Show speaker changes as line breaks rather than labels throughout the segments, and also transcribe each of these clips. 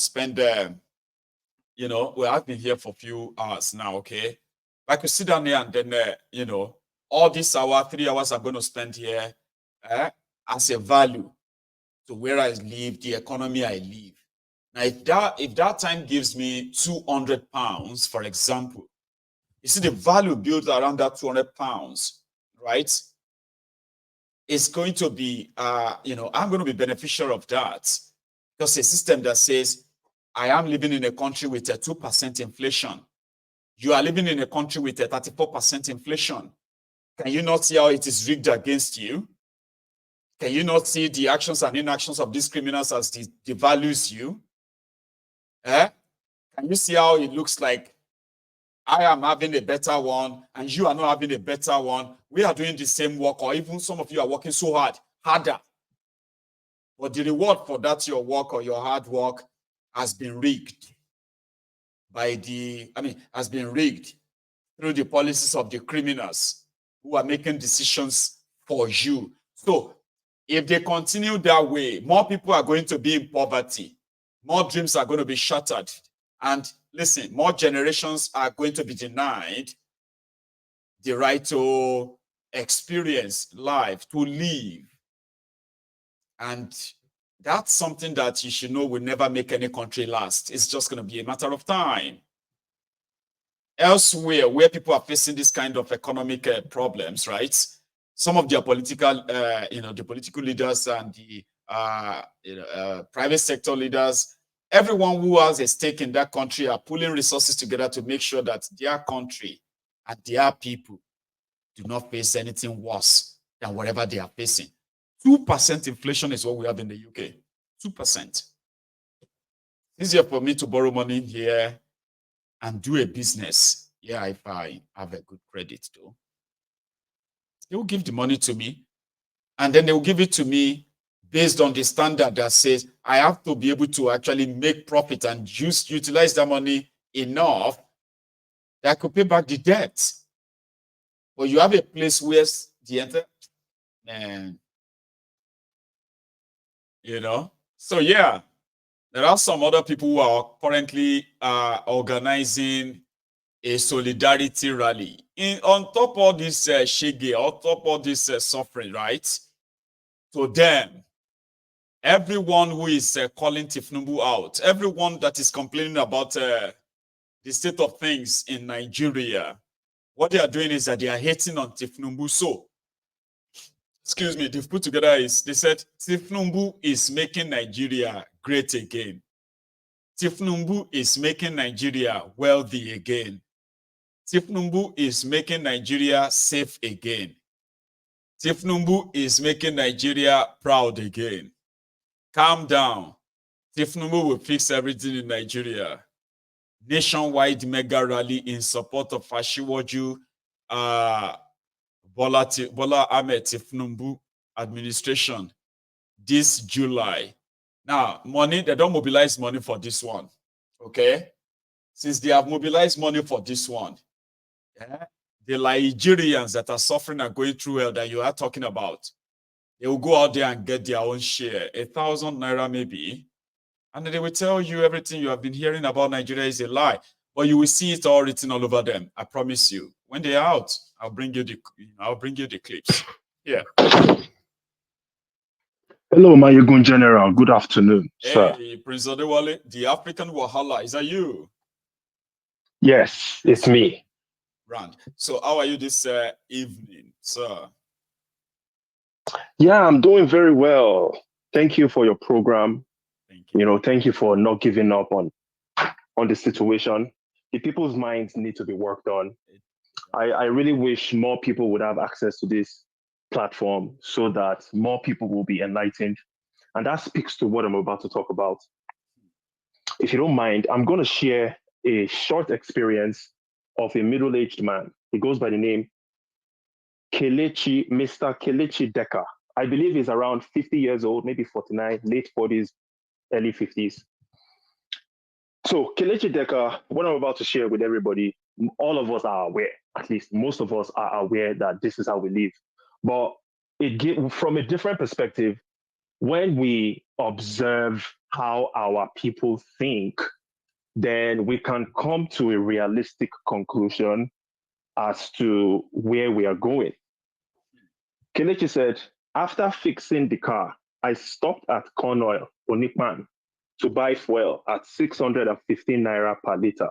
spend, I've been here for a few hours now, okay? I could sit down here and then, all this hour, 3 hours I'm going to spend here as a value to where I live, the economy I live. Now, if that time gives me 200 pounds, for example, you see the value built around that 200 pounds, right? It's going to be, I'm going to be beneficial of that because a system that says, I am living in a country with a 2% inflation. You are living in a country with a 34% inflation. Can you not see how it is rigged against you? Can you not see the actions and inactions of these criminals as devalues you? Can you see how it looks like I am having a better one and you are not having a better one? We are doing the same work, or even some of you are working so hard, harder. But the reward for that, your work or your hard work, has been rigged has been rigged through the policies of the criminals who are making decisions for you. So if they continue that way, more people are going to be in poverty. More dreams are going to be shattered. And listen, more generations are going to be denied the right to experience life, to live. And that's something that you should know will never make any country last. It's just going to be a matter of time. Elsewhere, where people are facing this kind of economic problems, right? Some of their political, the political leaders and the private sector leaders, everyone who has a stake in that country are pulling resources together to make sure that their country and their people do not face anything worse than whatever they are facing. 2% inflation is what we have in the UK. 2%. It's easier for me to borrow money here and do a business. Yeah, if I have a good credit though. They will give the money to me, and then they will give it to me based on the standard that says I have to be able to actually make profit and utilize that money enough that I could pay back the debt. But you have a place where so yeah, there are some other people who are currently organizing a solidarity rally on top of this shege, on top of this suffering, right? To them, everyone who is calling Tifnumbu out, everyone that is complaining about the state of things in Nigeria, what they are doing is that they are hating on Tifnumbu. So, excuse me, they've put together they said Tifnumbu is making Nigeria great again. Tifnumbu is making Nigeria wealthy again. Tifnumbu is making Nigeria safe again. Tifnumbu is making Nigeria proud again. Calm down. Tifnumbu will fix everything in Nigeria. Nationwide mega rally in support of Ashiwaju Bola Ahmed Tifnumbu administration this July. Now, they don't mobilize money for this one. Okay? Since they have mobilized money for this one, the Nigerians that are suffering and going through hell that you are talking about, they will go out there and get their own share, 1,000 naira maybe, and then they will tell you everything you have been hearing about Nigeria is a lie, but you will see it all written all over them. I promise you. When they're out, I'll bring you the clips. Yeah.
Hello, my Yagun General. Good afternoon, sir.
Hey, Prince Adewale, the African Wahala. Is that you?
Yes, it's me.
Rand. So how are you this evening, sir?
Yeah, I'm doing very well. Thank you for your program. Thank you. Thank you for not giving up on the situation. The people's minds need to be worked on. I really wish more people would have access to this platform so that more people will be enlightened. And that speaks to what I'm about to talk about. If you don't mind, I'm going to share a short experience of a middle-aged man. He goes by the name Mr. Kelechi Decker. I believe he's around 50 years old, maybe 49, late 40s, early 50s. So Kelechi Decker, what I'm about to share with everybody, all of us are aware, at least most of us are aware that this is how we live. But from a different perspective, when we observe how our people think, then we can come to a realistic conclusion as to where we are going. Kelechi said, after fixing the car, I stopped at Corn Oil, Onikman, to buy fuel at 615 naira per liter.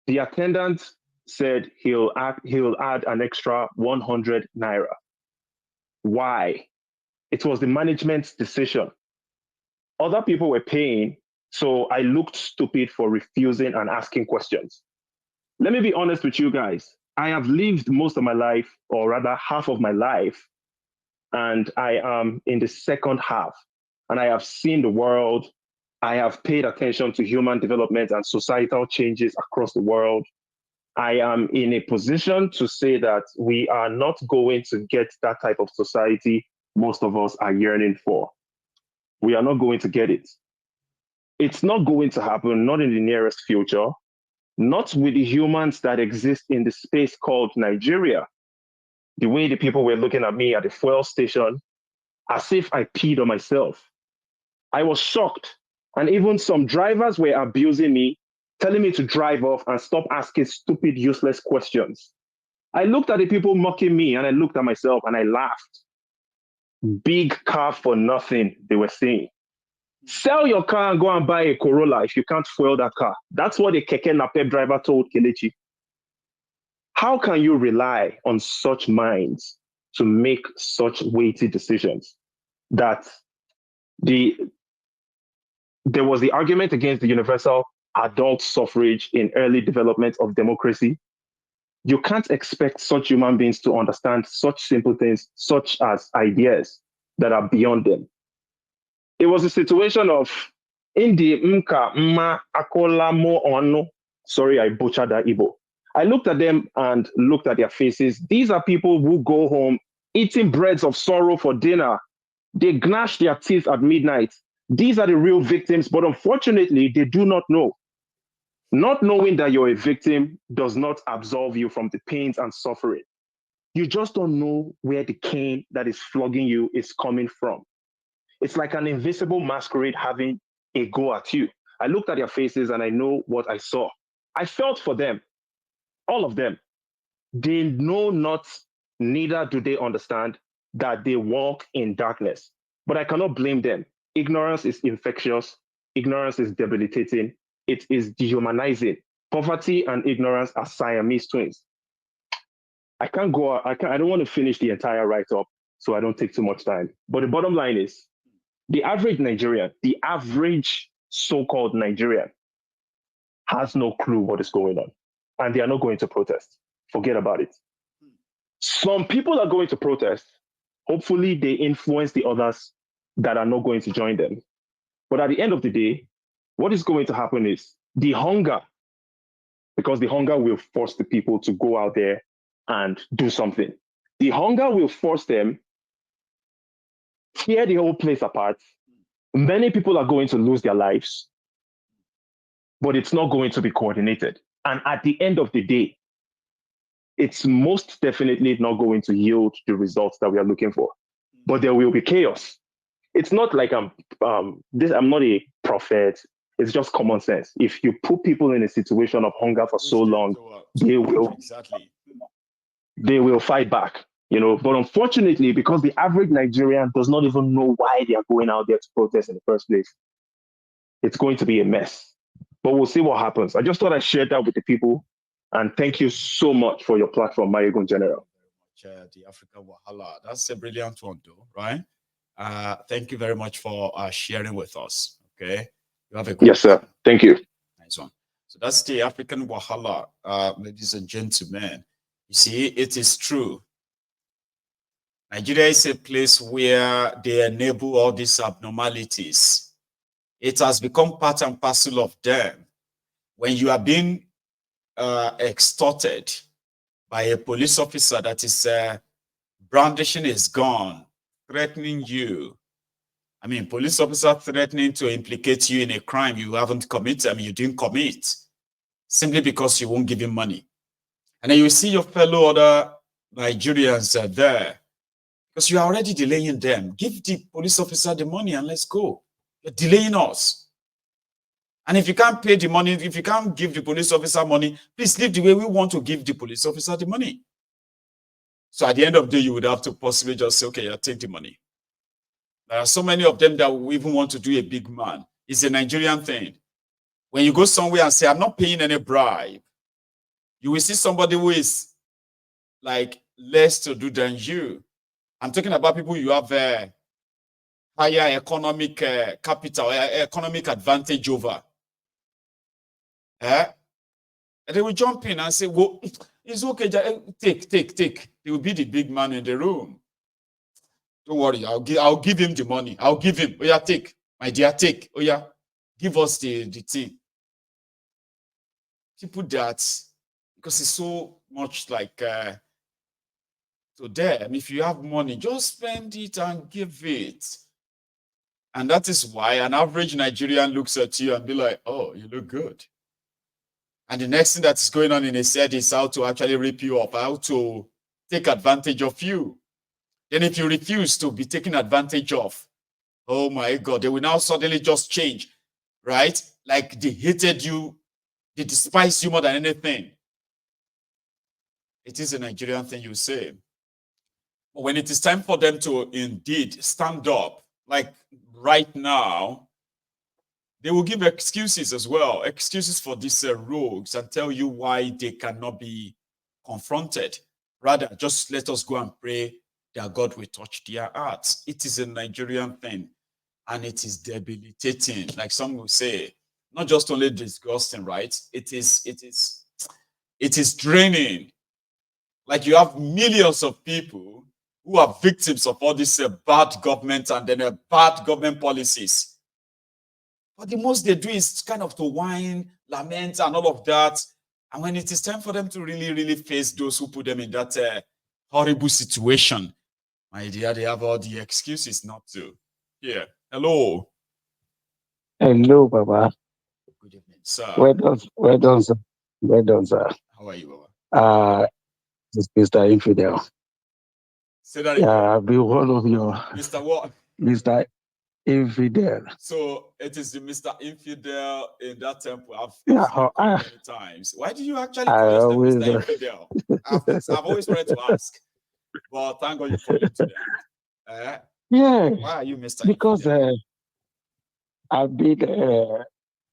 The attendant said he'll add an extra 100 naira. Why? It was the management's decision. Other people were paying, so I looked stupid for refusing and asking questions. Let me be honest with you guys. I have lived most of my life, or rather half of my life, and I am in the second half. And I have seen the world. I have paid attention to human development and societal changes across the world. I am in a position to say that we are not going to get that type of society most of us are yearning for. We are not going to get it. It's not going to happen, not in the nearest future, not with the humans that exist in the space called Nigeria. The way the people were looking at me at the fuel station, as if I peed on myself. I was shocked. And even some drivers were abusing me, telling me to drive off and stop asking stupid, useless questions. I looked at the people mocking me and I looked at myself and I laughed. Big car for nothing, they were saying. Sell your car and go and buy a Corolla if you can't fuel that car. That's what a Keke Napep driver told Kelechi. How can you rely on such minds to make such weighty decisions? That there was the argument against the universal adult suffrage in early development of democracy. You can't expect such human beings to understand such simple things, such as ideas that are beyond them. It was a situation of Indi Mka Mma Akola Mo Ono. Sorry, I butchered that Igbo. I looked at them and looked at their faces. These are people who go home eating breads of sorrow for dinner. They gnash their teeth at midnight. These are the real victims, but unfortunately, they do not know. Not knowing that you're a victim does not absolve you from the pains and suffering. You just don't know where the cane that is flogging you is coming from. It's like an invisible masquerade having a go at you. I looked at their faces and I know what I saw. I felt for them, all of them. They know not, neither do they understand that they walk in darkness. But I cannot blame them. Ignorance is infectious. Ignorance is debilitating. It is dehumanizing. Poverty and ignorance are Siamese twins. I don't want to finish the entire write-up so I don't take too much time. But the bottom line is, the average Nigerian, the average so-called Nigerian has no clue what is going on. And they are not going to protest. Forget about it. Some people are going to protest. Hopefully they influence the others that are not going to join them. But at the end of the day, what is going to happen is the hunger, because the hunger will force the people to go out there and do something. The hunger will force them tear the whole place apart. Many people are going to lose their lives, but it's not going to be coordinated. And at the end of the day, it's most definitely not going to yield the results that we are looking for. But there will be chaos. It's not like I'm not a prophet. It's just common sense. If you put people in a situation of hunger for so long, they will fight back. But unfortunately, because the average Nigerian does not even know why they are going out there to protest in the first place, it's going to be a mess. But we'll see what happens. I just thought I'd share that with the people. And thank you so much for your platform, Mayegun General.
The Africa Wahala. That's a brilliant one, though, right? Thank you very much for sharing with us. Okay. You have a good
Yes, sir. Thank you.
Nice one. So that's the African Wahala, ladies and gentlemen. You see, it is true. Nigeria is a place where they enable all these abnormalities. It has become part and parcel of them. When you are being extorted by a police officer that is brandishing his gun, threatening you. I mean, police officer threatening to implicate you in a crime you haven't committed, you didn't commit, simply because you won't give him money. And then you see your fellow other Nigerians there because you are already delaying them. Give the police officer the money and let's go. You're delaying us. And if you can't pay the money, if you can't give the police officer money, please leave the way we want to give the police officer the money. So at the end of the day, you would have to possibly just say, okay, I'll take the money. There are so many of them that will even want to do a big man. It's a Nigerian thing. When you go somewhere and say, I'm not paying any bribe, you will see somebody who is like less to do than you. I'm talking about people you have higher economic capital, economic advantage over. And they will jump in and say, well, it's okay, take. They will be the big man in the room. Don't worry, I'll give him the money. I'll give him. Oh yeah, take. My dear, take. Oh yeah, give us the thing. People that, because it's so much like, to them, if you have money, just spend it and give it. And that is why an average Nigerian looks at you and be like, oh, you look good. And the next thing that is going on in his head is how to actually rip you up, how to take advantage of you. Then if you refuse to be taken advantage of, oh my God, they will now suddenly just change, right? Like they hated you, they despise you more than anything. It is a Nigerian thing, you say. But when it is time for them to indeed stand up, like right now, they will give excuses as well, excuses for these rogues, and tell you why they cannot be confronted. Rather, just let us go and pray that God will touch their hearts. It is a Nigerian thing, and it is debilitating. Like some will say, not just only disgusting, right? It is draining. Like you have millions of people who are victims of all these bad government and then bad government policies. But the most they do is kind of to whine, lament, and all of that. And when it is time for them to really, really face those who put them in that horrible situation, my dear, they have all the excuses not to. Yeah. Hello.
Hello, Baba.
Good evening, sir.
Well done, sir. Well done, sir.
How are you, Baba?
This is Mr. Infidel.
Say that again.
Yeah, I'll be one of your
Mr. What?
Mr. Infidel.
So it is the Mr. Infidel in that temple. I've
Yeah,
seen you many times. Why do you actually
I
call yourself
always,
Mr. Infidel? I've always wanted to ask, but thank God you fall into that.
yeah,
Why are you Mr.
because
Infidel?
I've been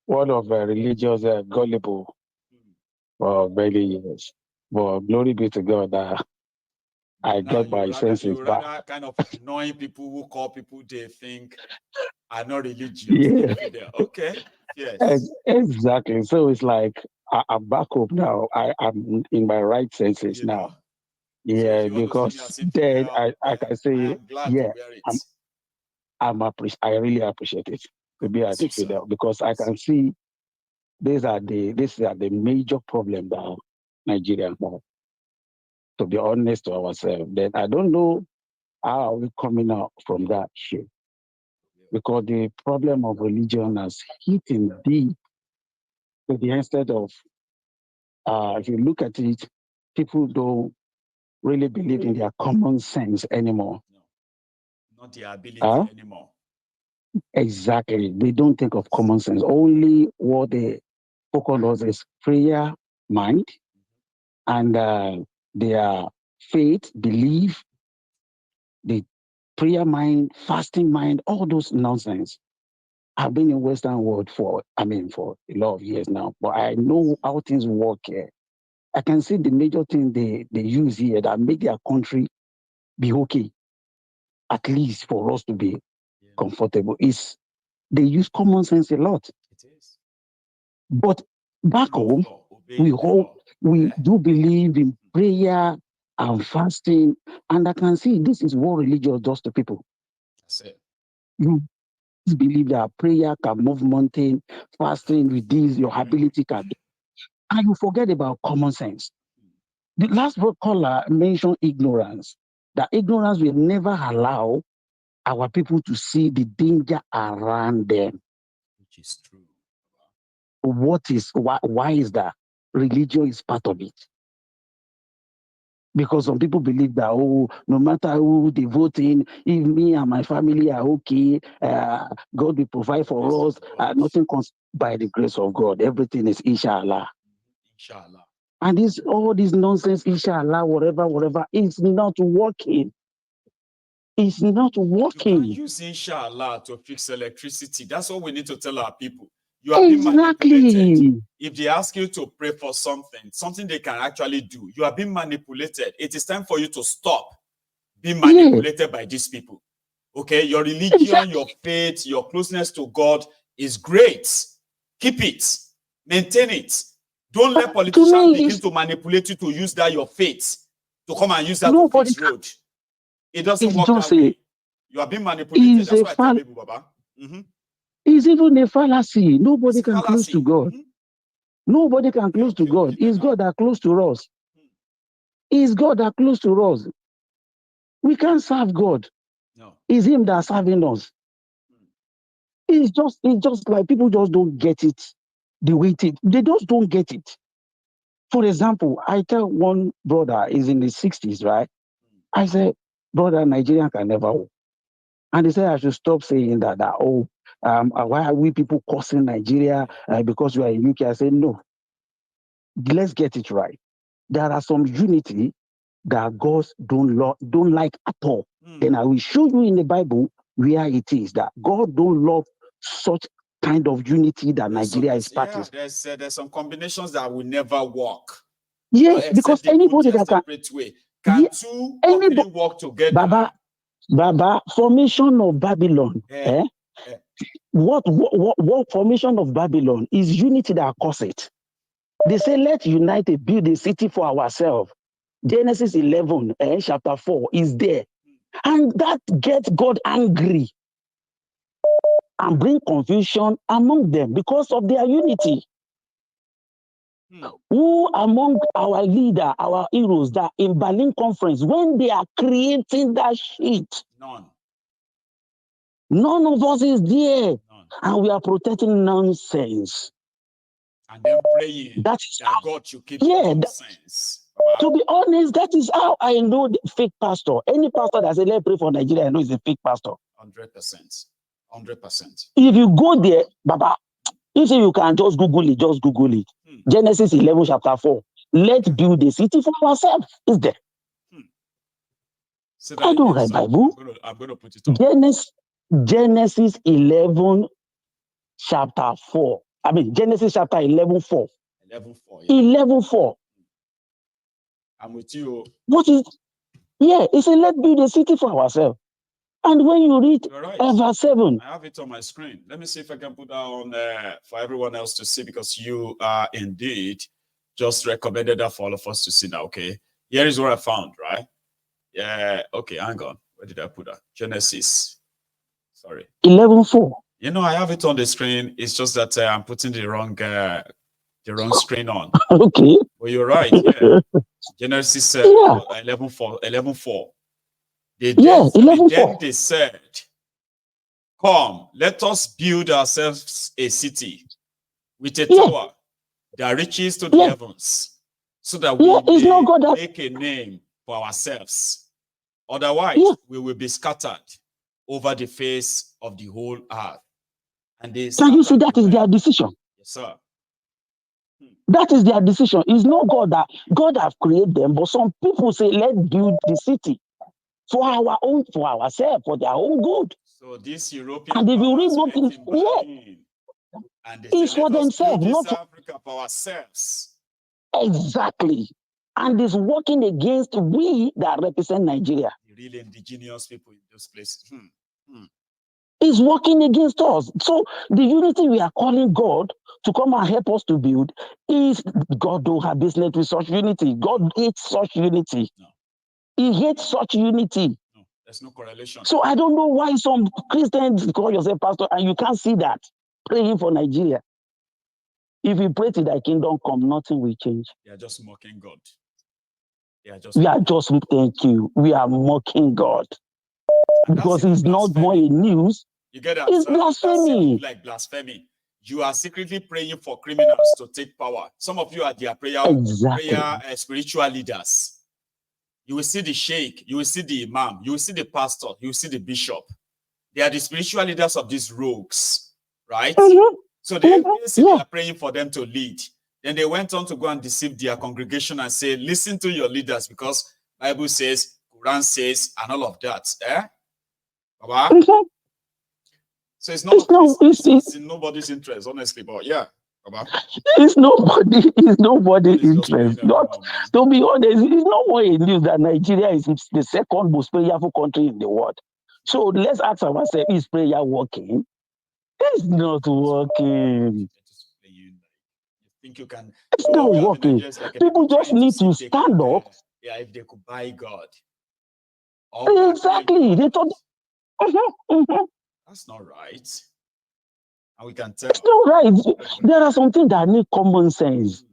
one of religious gullible for many years. But glory be to God that I
Now
get my senses
you
back.
rather kind of annoying people who call people they think are not religious.
Yeah,
Infidel. Okay. Yes.
exactly. So it's like I'm back home now. I'm in my right senses
You
now.
know. So if
Yeah,
you want to see me
because
as
then
infidel,
I can
I
say,
am glad to
yeah,
wear it.
I really appreciate it to
God
be at
bless
the
you, sir.
fidel because I can see these are the major problem that Nigerians have. To be honest to ourselves, then I don't know how are we coming out from that shit because the problem of religion has hit in deep to the extent of if you look at it, people don't really believe in their common sense anymore.
No, not the ability
Huh?
anymore.
Exactly. They don't think of common sense. Only what they focus on is prayer, mind, and their faith, belief, the prayer mind, fasting mind, all those nonsense. I've been in Western world for a lot of years now, but I know how things work here. I can see the major thing they use here that make their country be okay, at least for us to be comfortable, is they use common sense a lot.
It is.
But back home, we do believe in prayer and fasting, and I can see this is what religion does to people.
That's it.
You believe that prayer can move mountain, fasting with this, your ability can do. And you forget about common sense. The last caller mentioned ignorance. That ignorance will never allow our people to see the danger around them.
Which is true.
Why is that? Religion is part of it. Because some people believe that, oh, no matter who they vote in, if me and my family are okay, God will provide for us. Nothing comes by the grace of God. Everything is inshallah.
Inshallah.
And all this nonsense, inshallah, whatever, it's not working. It's not working.
You can use inshallah to fix electricity. That's what we need to tell our people. You are being manipulated. If they ask you to pray for something they can actually do, you are being manipulated. It is time for you to stop being manipulated by these people. Okay, your religion, your faith, your closeness to God is great. Keep it, maintain it. Don't let politicians begin to manipulate you to use that your faith to come and use that to fix road. It doesn't work that way. You are being manipulated. That's why I tell people, Baba.
It's even a fallacy. Nobody can close to God. Nobody can close to God. It's God that close to us. It's God that close to us. We can't serve God.
No.
It's Him that's serving us. It's just like people just don't get it the way it is. They just don't get it. For example, I tell one brother, he's in his 60s, right? I said, brother, Nigerian can never walk. And they said I should stop saying that why are we people cursing Nigeria because we are in UK? I said, no. Let's get it right. There are some unity that God don't like at all. Then I will show you in the Bible where it is that God don't love such kind of unity that Nigeria is practicing.
Yeah, there's some combinations that will never work.
Yes, because anybody that can
way. Can two or three work together?
Baba, formation of Babylon. What formation of Babylon is unity that causes it. They say, let's unite and build a city for ourselves. Genesis 11, chapter 4 is there. And that gets God angry and bring confusion among them because of their unity. Who among our leader, our heroes that in Berlin conference, when they are creating that shit, none of us is there. And we are protecting nonsense.
And then praying that God should keep the nonsense.
To be honest, that is how I know the fake pastor. Any pastor that says, let's pray for Nigeria, I know is a fake pastor.
100%. 100%.
If you go there, Baba, if you can just Google it, just Google it. Genesis 11, chapter 4. Let's build a city for ourselves. Is there? I don't write Bible.
I'm going to put it on.
Genesis 11, chapter 4. I mean, Genesis chapter 11, 4.
11, 4.
Yeah. 11, 4.
I'm with you.
What is? Yeah, it's a let's build a city for ourselves. And when you read verse 7.
I have it on my screen. Let me see if I can put that on for everyone else to see, because you are indeed just recommended that for all of us to see now, okay? Here is what I found, right? Yeah, okay, hang on. Where did I put that? Genesis. Sorry.
11:4.
You know, I have it on the screen. It's just that I'm putting the wrong screen on.
Okay.
Well, you're right. Yeah. Genesis 11:4. Then they said, come, let us build ourselves a city with a tower that reaches to the heavens, so that we may make a name for ourselves. Otherwise, we will be scattered over the face of the whole earth. And they
can you see that is their decision?
Yes, sir.
That is their decision. It's not God that God have created them, but some people say, let's build the city for our own, for ourselves, for their own good.
So this European,
and if you read nothing,
and
it's for themselves, not
for Africa, for ourselves.
Exactly. And it's working against we that represent Nigeria.
The really indigenous people in those places.
It's working against us. So the unity we are calling God to come and help us to build is God don't have business with such unity. God hates such unity.
No.
He hates such unity.
No, there's no correlation.
So I don't know why some Christians call yourself pastor and you can't see that praying for Nigeria. If you pray to thy kingdom come, nothing will change.
They are just mocking God.
Thank you. We are mocking God. And because it's not more a news.
You get that?
It's blasphemy.
Like blasphemy. You are secretly praying for criminals to take power. Some of you are their prayer spiritual leaders. You will see the sheikh, you will see the imam, you will see the pastor, you will see the bishop. They are the spiritual leaders of these rogues, right? So they are praying for them to lead. Then they went on to go and deceive their congregation and say, listen to your leaders because Bible says, Quran says, and all of that. Baba? So it's in nobody's interest, honestly, but yeah. Baba.
It's nobody's interest. Not, to be honest, it's not what it is that Nigeria is the second most prayerful country in the world. So let's ask ourselves, is prayer working? It's not working.
You think you can?
It's not working. People just need to stand up.
Yeah, if they could buy God.
Exactly. They thought.
That's not right. And we can tell.
It's not right. There are some things that need common sense.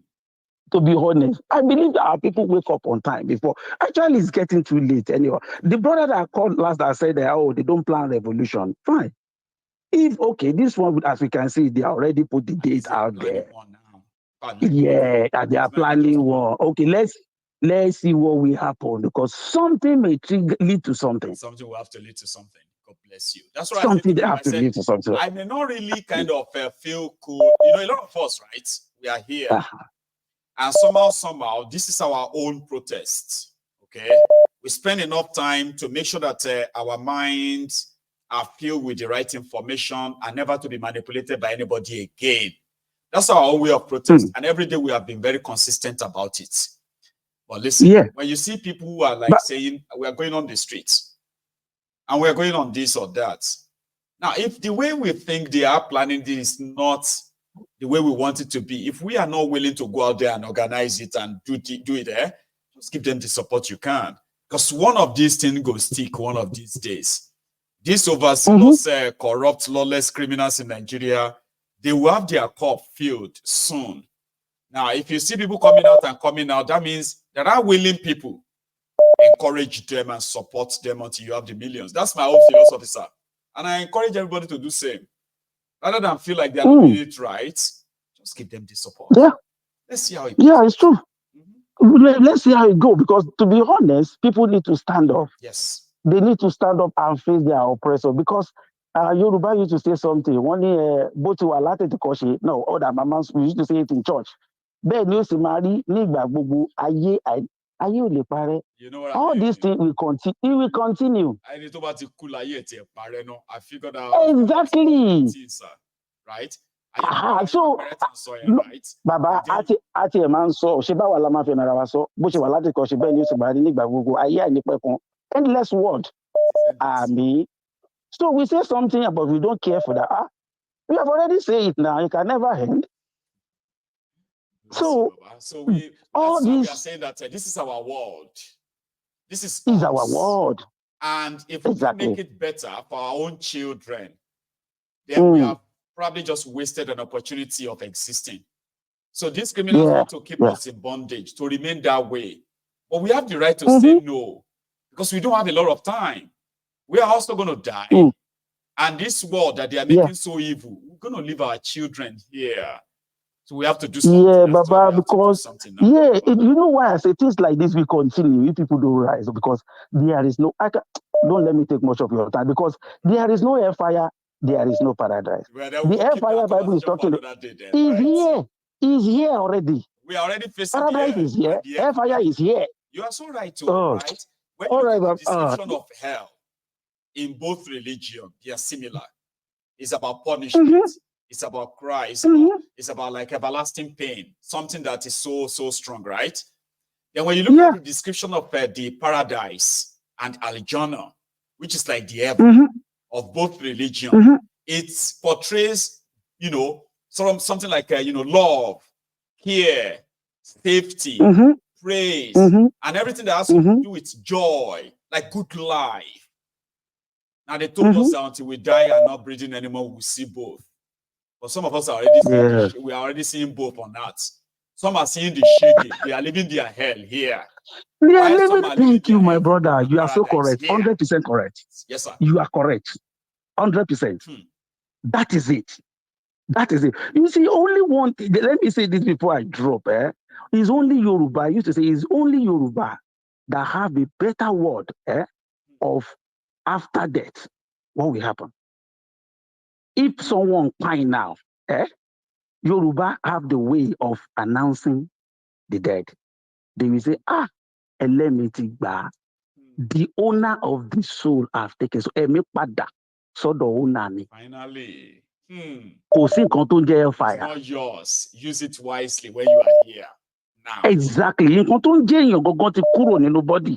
To be honest, I believe that our people wake up on time before. Actually, it's getting too late anyway. The brother that I called last that said that, oh, they don't plan revolution. Fine. If, okay, this one, as we can see, they already put the date out there. Yeah, and they are planning war. Okay, let's see what will happen because something may lead to something.
Something will have to lead to something. God bless you. That's what
something they have to lead to something.
I may not really kind of feel cool. You know, a lot of us, right? We are here. And somehow, this is our own protest. Okay? We spend enough time to make sure that our minds are filled with the right information and never to be manipulated by anybody again. That's our own way of protest. And every day we have been very consistent about it. But listen, when you see people who are like saying, we are going on the streets and we are going on this or that. Now, if the way we think they are planning this is not the way we want it to be, if we are not willing to go out there and organize it and do it there, just give them the support you can. Because one of these things will stick one of these days. These overzealous, corrupt, lawless criminals in Nigeria, they will have their cup filled soon. Now, if you see people coming out, that means there are willing people. Encourage them and support them until you have the millions. That's my own philosophy, sir. And I encourage everybody to do the same. Rather than feel like they're not doing it right, just give them the support.
Yeah.
Let's see how it
goes. Yeah, it's true. Let's see how it goes. Because to be honest, people need to stand up.
Yes.
They need to stand up and face their oppressor. Because Yoruba used to say something. One day, both were Latin to Koshi. No, other mamas, we used to say it in church. You know what all these things will continue. It will continue.
I figured out
exactly.
Right?
So, Baba, ati man so she ba wala ma fi nara wa so bó ṣe wà láti ko ṣe bẹ́ẹ̀ ni ó sì máa rí nígbà gbogbo ayé àìnípẹ̀kun endless word. So we say something but we don't care for that. We have already said it now. It can never end. So
we are saying that this is our world. This is
our world.
And if we can make it better for our own children, then we have probably just wasted an opportunity of existing. So these criminals want to keep us in bondage, to remain that way. But we have the right to say no, because we don't have a lot of time. We are also going to die. And this world that they are making so evil, we're going to leave our children here. So we have to do something.
Yeah, Baba, because you know why I say things like this will continue if people don't rise, because there is no. Don't let me take much of your time, because there is no hellfire, there is no paradise. The hellfire Bible is talking is here already.
We are already facing
paradise is here. Hellfire is here.
You are so right, right? When you look at the description of hell in both religions, they are similar. It's about punishment. It's about cry. It's about like everlasting pain. Something that is so strong, right? Then when you look at the description of the paradise and Al-Jannah, which is like the heaven of both religions, it portrays, something like, love, care, safety, praise, and everything that has to do with joy, like good life. Now they told us that until we die and not breathing anymore, we'll see both. But some of us are already seeing we are already seeing both on that. Some are seeing the shady. They are living their hell here.
Thank you, my brother. You are so correct. 100% correct.
Yes, sir.
You are correct. 100%. That is it. That is it. You see, only one thing. Let me say this before I drop. It's only Yoruba. I used to say it's only Yoruba that have a better word of after death, what will happen? If someone pine now, Yoruba have the way of announcing the dead. They will say, Elemetigba, the owner of the soul have taken. So, pada, so the owner ni.
Finally.
Kò sí nǹkan tó ń jẹ́
It's
fire.
not yours. Use it wisely when you are here now.
Exactly. Nǹkan tó ń jẹ́ èèyàn gangan ti kúrò nínú body.